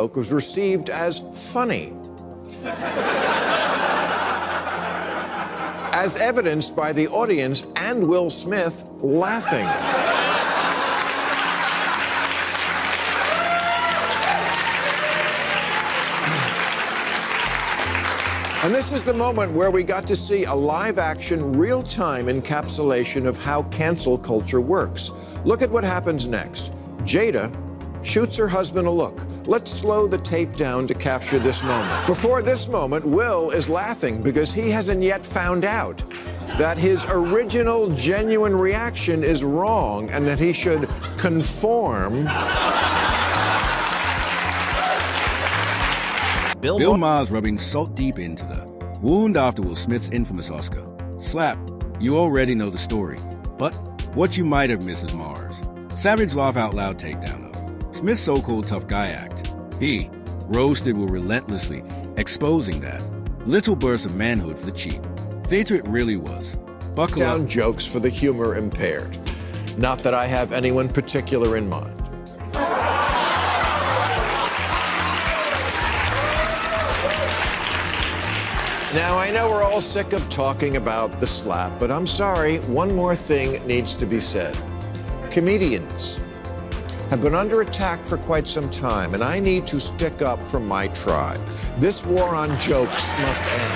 joke was received as funny, as evidenced by the audience and Will Smith laughing. And this is the moment where we got to see a live-action, real-time encapsulation of how cancel culture works. Look at what happens next. Jada shoots her husband a look. Let's slow the tape down to capture this moment. Before this moment, Will is laughing because he hasn't yet found out that his original, genuine reaction is wrong and that he should conform. Bill Maher's rubbing salt deep into the wound after Will Smith's infamous Oscar slap. You already know the story, but what you might have missed is Maher's savage laugh out loud takedown of Smith's so-called tough guy act. He roasted Will relentlessly, exposing that little burst of manhood for the cheap theater it really was. Buckle down up. Jokes for the humor impaired. Not that I have anyone particular in mind. Now, I know we're all sick of talking about the slap, but I'm sorry, one more thing needs to be said. Comedians have been under attack for quite some time, and I need to stick up for my tribe. This war on jokes must end.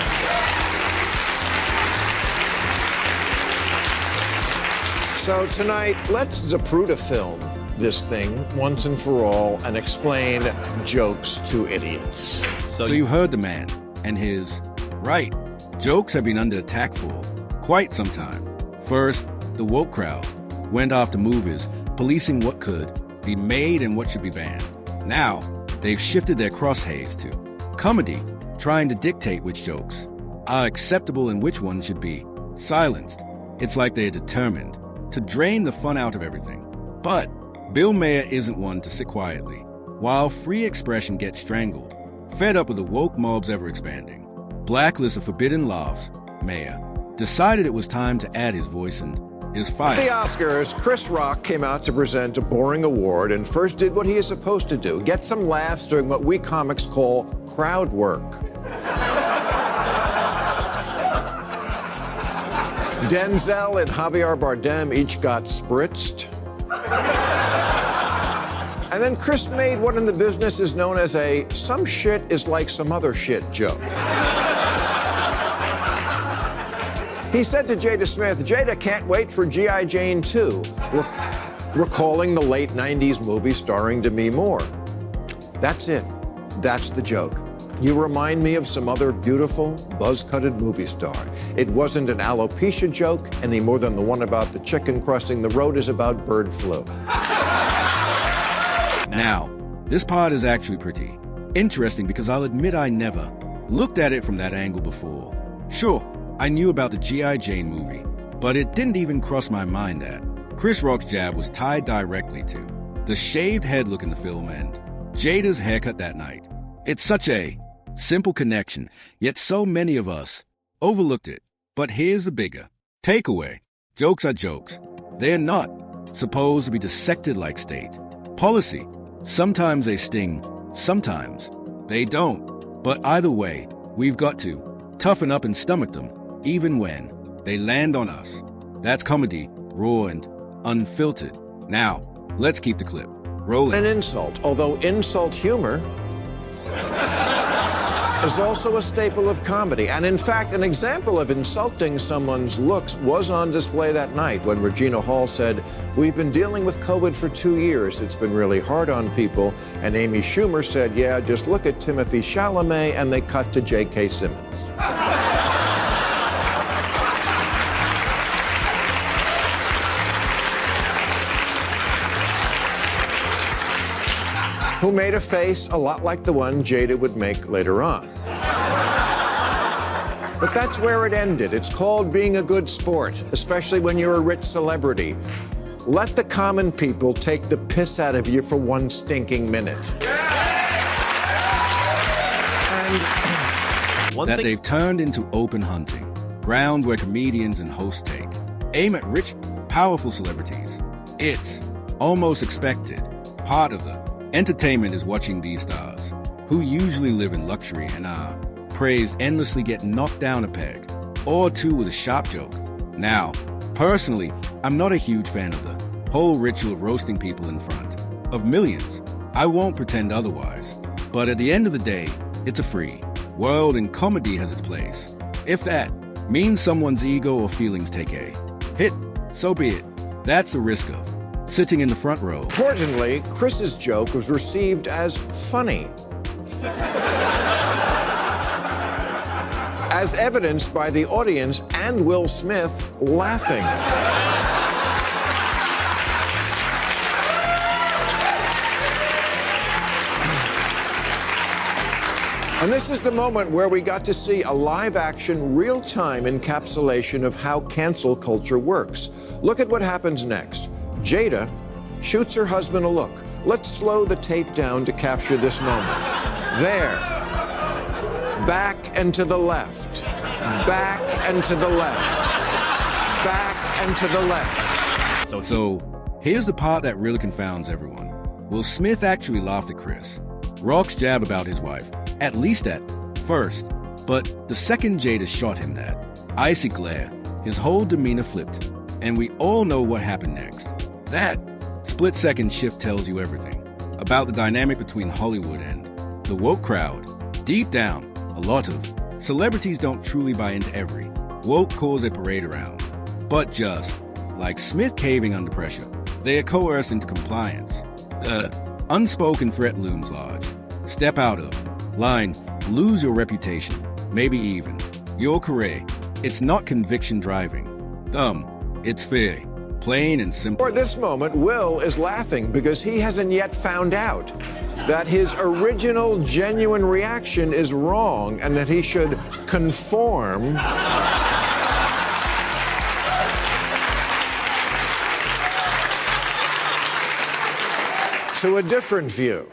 So tonight, let's Zapruder film this thing once and for all and explain jokes to idiots. So you heard the man and his right. Jokes have been under attack for quite some time. First, the woke crowd went after movies, policing what could be made and what should be banned. Now, they've shifted their crosshairs to comedy, trying to dictate which jokes are acceptable and which ones should be silenced. It's like they're determined to drain the fun out of everything. But Bill Maher isn't one to sit quietly while free expression gets strangled. Fed up with the woke mob's ever-expanding blacklist of forbidden laughs, Maher decided it was time to add his voice and his fire. At the Oscars, Chris Rock came out to present a boring award and first did what he is supposed to do, get some laughs doing what we comics call crowd work. Denzel and Javier Bardem each got spritzed. And then Chris made what in the business is known as a "some shit is like some other shit" joke. He said to Jada Smith, "Jada can't wait for G.I. Jane 2, recalling the late 90s movie starring Demi Moore. That's it. That's the joke. You remind me of some other beautiful, buzz-cutted movie star. It wasn't an alopecia joke any more than the one about the chicken crossing the road is about bird flu." Now, this part is actually pretty interesting because I'll admit I never looked at it from that angle before. Sure, I knew about the G.I. Jane movie, but it didn't even cross my mind that Chris Rock's jab was tied directly to the shaved head look in the film and Jada's haircut that night. It's such a simple connection, yet so many of us overlooked it. But here's the bigger takeaway. Jokes are jokes. They're not supposed to be dissected like state policy. Sometimes they sting, sometimes they don't. But either way, we've got to toughen up and stomach them, even when they land on us. That's comedy, raw and unfiltered. Now, let's keep the clip rolling. An insult, although insult humor is also a staple of comedy. And in fact, an example of insulting someone's looks was on display that night when Regina Hall said, "We've been dealing with COVID for 2 years. It's been really hard on people." And Amy Schumer said, "Yeah, just look at Timothy Chalamet," and they cut to J.K. Simmons. Who made a face a lot like the one Jada would make later on. But that's where it ended. It's called being a good sport, especially when you're a rich celebrity. Let the common people take the piss out of you for one stinking minute. And that they've turned into open hunting, ground where comedians and hosts take aim at rich, powerful celebrities. It's almost expected. Part of the entertainment is watching these stars who usually live in luxury and are praised endlessly get knocked down a peg, or two with a sharp joke. Now, personally, I'm not a huge fan of the whole ritual of roasting people in front of millions. I won't pretend otherwise. But at the end of the day, it's a free world and comedy has its place. If that means someone's ego or feelings take a hit, so be it. That's the risk of sitting in the front row. Importantly, Chris's joke was received as funny, as evidenced by the audience and Will Smith laughing. And this is the moment where we got to see a live-action, real-time encapsulation of how cancel culture works. Look at what happens next. Jada shoots her husband a look. Let's slow the tape down to capture this moment. There. Back and to the left. Back and to the left. Back and to the left. So here's the part that really confounds everyone. Will Smith actually laughed at Chris Rock's jab about his wife, at least at first. But the second Jada shot him that icy glare, his whole demeanor flipped, and we all know what happened next. That split-second shift tells you everything about the dynamic between Hollywood and the woke crowd. Deep down, a lot of celebrities don't truly buy into every woke cause they parade around. But just like Smith caving under pressure, they are coerced into compliance. Unspoken threat looms large. Step out of line, lose your reputation, maybe even your career. It's not conviction driving. It's fear. Plain and simple. For this moment, Will is laughing because he hasn't yet found out that his original genuine reaction is wrong and that he should conform to a different view.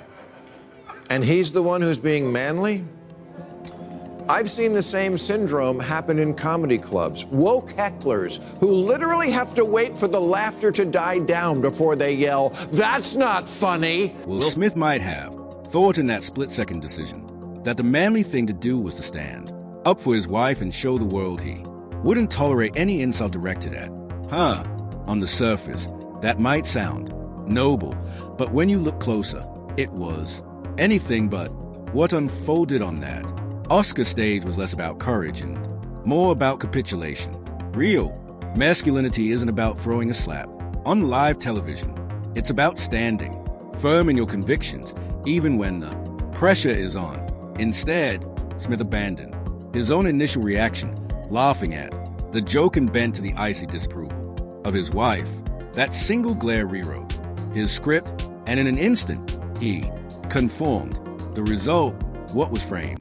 And he's the one who's being manly? I've seen the same syndrome happen in comedy clubs. Woke hecklers who literally have to wait for the laughter to die down before they yell, "That's not funny!" Will Smith might have thought in that split-second decision that the manly thing to do was to stand up for his wife and show the world he wouldn't tolerate any insult directed at. On the surface, that might sound noble, but when you look closer, it was anything but. What unfolded on that Oscar stage was less about courage and more about capitulation. Real masculinity isn't about throwing a slap on live television. It's about standing firm in your convictions, even when the pressure is on. Instead, Smith abandoned his own initial reaction, laughing at the joke and bent to the icy disapproval of his wife. That single glare rewrote his script, and in an instant, he conformed. The result, what was framed